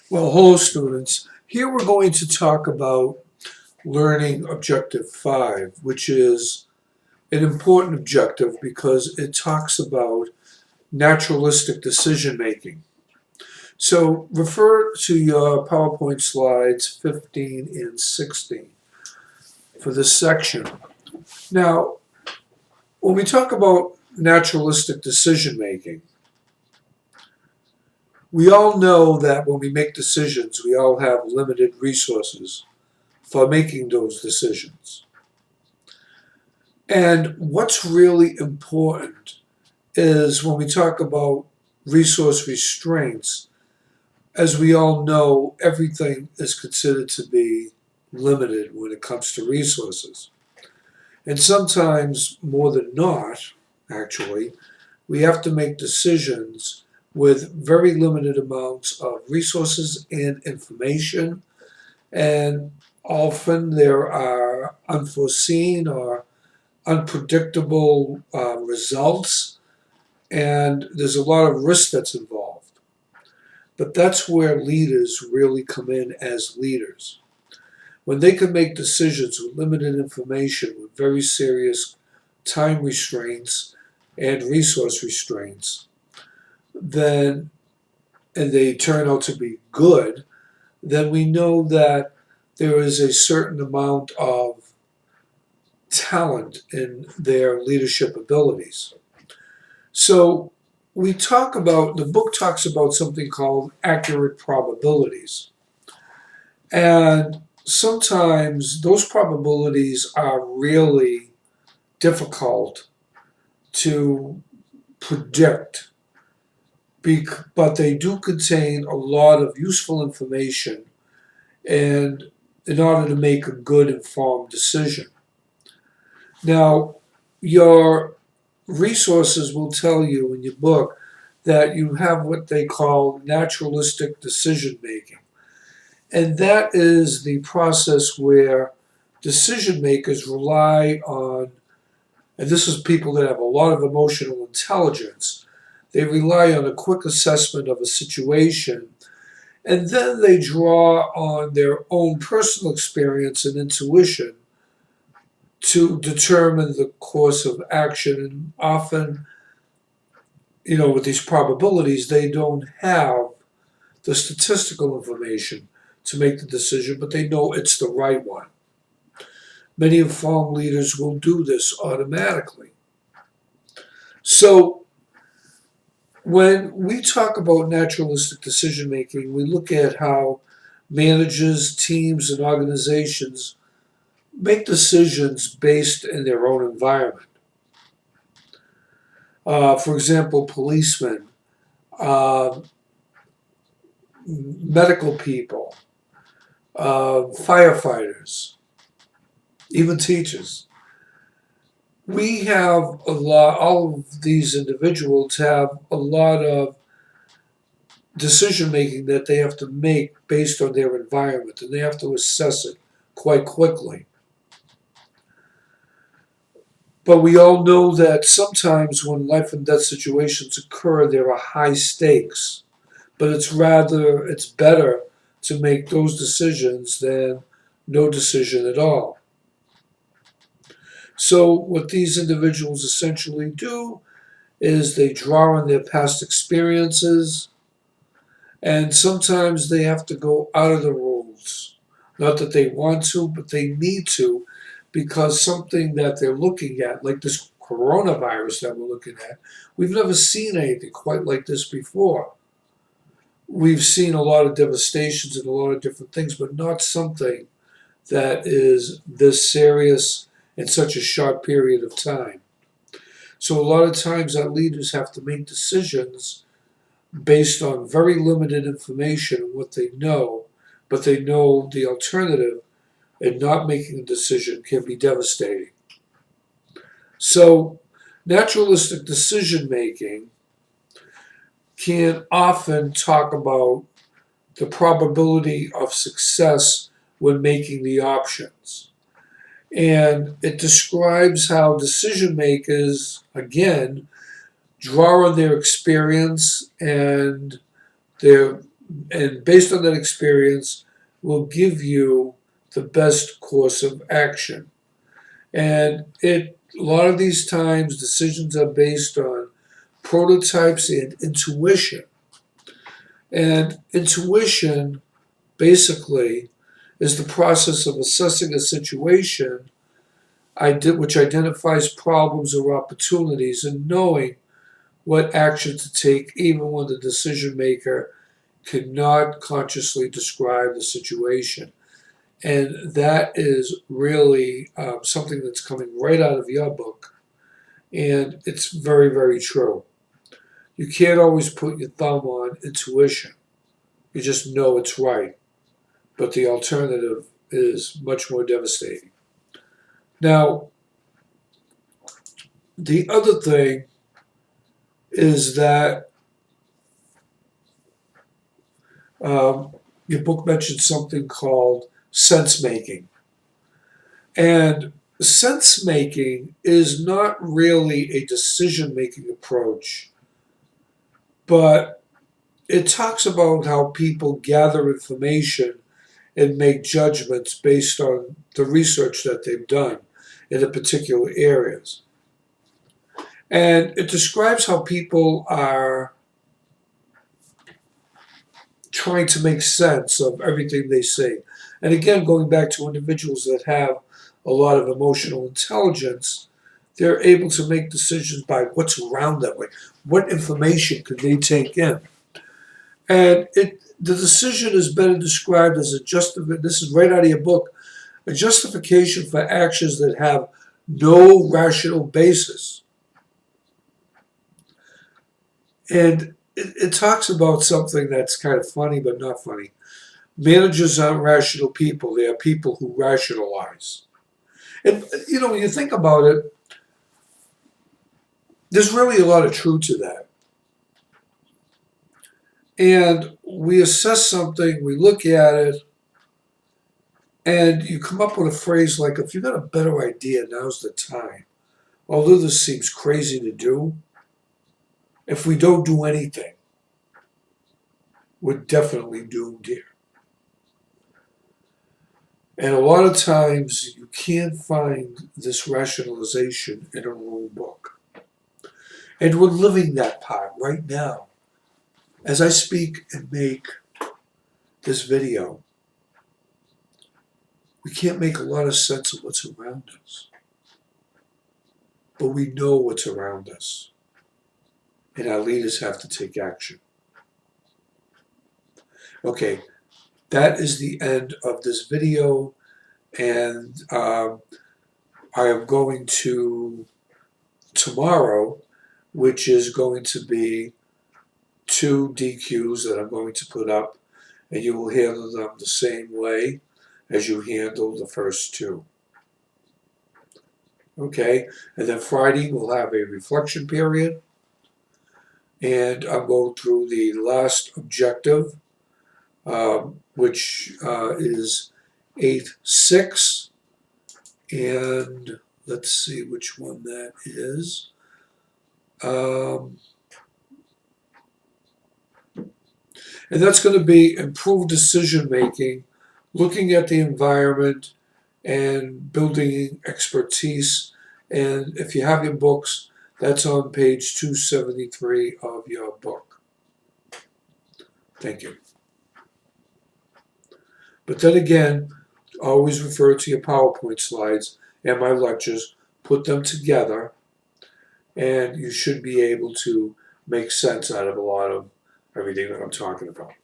Well, hello students. Here we're going to talk about learning objective 5, which is an important objective because it talks about naturalistic decision making. So refer to your PowerPoint slides 15 and 16 for this section. Now, when we talk about naturalistic decision making, we all know that when we make decisions, we all have limited resources for making those decisions. And what's really important is when we talk about resource restraints, as we all know, everything is considered to be limited when it comes to resources. And sometimes, more than not, actually, we have to make decisions with very limited amounts of resources and information. And often there are unforeseen or unpredictable results, and there's a lot of risk that's involved. But that's where leaders really come in as leaders. When they can make decisions with limited information, with very serious time restraints and resource restraints, then and they turn out to be good, then we know that there is a certain amount of talent in their leadership abilities. So the book talks about something called accurate probabilities. And sometimes those probabilities are really difficult to predict, but they do contain a lot of useful information and in order to make a good informed decision. Now, your resources will tell you in your book that you have what they call naturalistic decision making. And that is the process where decision makers rely on, and this is people that have a lot of emotional intelligence, they rely on a quick assessment of a situation, and then they draw on their own personal experience and intuition to determine the course of action. And often, with these probabilities, they don't have the statistical information to make the decision, but they know it's the right one. Many informed leaders will do this automatically. So when we talk about naturalistic decision making, we look at how managers, teams, and organizations make decisions based in their own environment. For example, policemen, uh, medical people, firefighters, even teachers. We have all of these individuals have a lot of decision making that they have to make based on their environment, and they have to assess it quite quickly. But we all know that sometimes when life and death situations occur, there are high stakes. But it's better to make those decisions than no decision at all. So what these individuals essentially do is they draw on their past experiences, and sometimes they have to go out of the rules. Not that they want to, but they need to, because something that they're looking at, like this coronavirus that we're looking at, we've never seen anything quite like this before. We've seen a lot of devastations and a lot of different things, but not something that is this serious in such a short period of time. So a lot of times our leaders have to make decisions based on very limited information and what they know, but they know the alternative, and not making a decision can be devastating. So naturalistic decision making can often talk about the probability of success when making the options. And it describes how decision makers, again, draw on their experience and their and based on that experience, will give you the best course of action. And a lot of these times, decisions are based on prototypes and intuition. And intuition basically is the process of assessing a situation which identifies problems or opportunities and knowing what action to take even when the decision maker cannot consciously describe the situation. And that is really something that's coming right out of your book. And it's very, very true. You can't always put your thumb on intuition. You just know it's right. But the alternative is much more devastating. Now, the other thing is that um, your book mentioned something called sense making. And sense making is not really a decision making approach, but it talks about how people gather information and make judgments based on the research that they've done in the particular areas. And it describes how people are trying to make sense of everything they see. And again, going back to individuals that have a lot of emotional intelligence, they're able to make decisions by what's around them. Like, what information could they take in? And the decision is better described as this is right out of your book, a justification for actions that have no rational basis. And it talks about something that's kind of funny but not funny. Managers aren't rational people. They are people who rationalize. And, when you think about it, there's really a lot of truth to that. And we assess something, we look at it, and you come up with a phrase like, if you've got a better idea, now's the time. Although this seems crazy to do, if we don't do anything, we're definitely doomed here. And a lot of times you can't find this rationalization in a rule book. And we're living that part right now. As I speak and make this video, we can't make a lot of sense of what's around us. But we know what's around us. And our leaders have to take action. Okay, that is the end of this video. And I am going to tomorrow, which is going to be 2 DQs that I'm going to put up, and you will handle them the same way as you handle the first 2. Okay, and then Friday we'll have a reflection period, and I'll go through the last objective, which is 8.6, and let's see which one that is. And that's going to be improved decision making, looking at the environment and building expertise. And if you have your books, that's on page 273 of your book. Thank you. But then again, always refer to your PowerPoint slides and my lectures, put them together, and you should be able to make sense out of a lot of everything that I'm talking about.